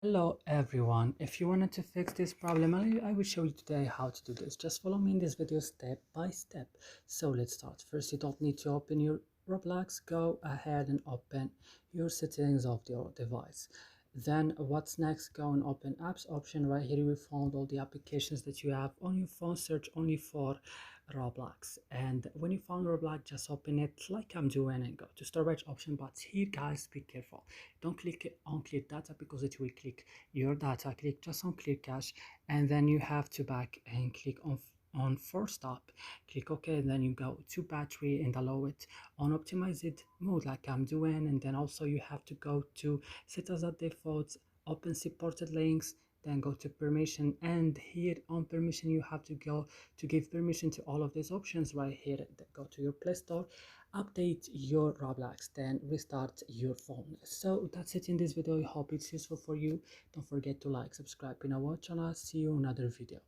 Hello everyone, if you wanted to fix this problem, I will show you today how to do this. Just follow me in this video step by step. So let's start. First, you don't need to open your Roblox. Go ahead and open your settings of your device. Then what's next? Go and open apps option. Right here you will find all the applications that you have on your phone. Search only for Roblox, and when you found Roblox, just open it like I'm doing and go to storage option. But here guys, be careful, don't click on clear data because it will click your data. Click just on clear cache, and then you have to back and click on force stop. Click OK, and then you go to battery and allow it on optimized mode like I'm doing. And then also you have to go to set as a default, open supported links, then go to permission, and here on permission you have to go to give permission to all of these options right here. Go to your Play Store, update your Roblox, then restart your phone. So that's it in this video. I hope it's useful for you. Don't forget to like, subscribe, and watch, and I'll see you in another video.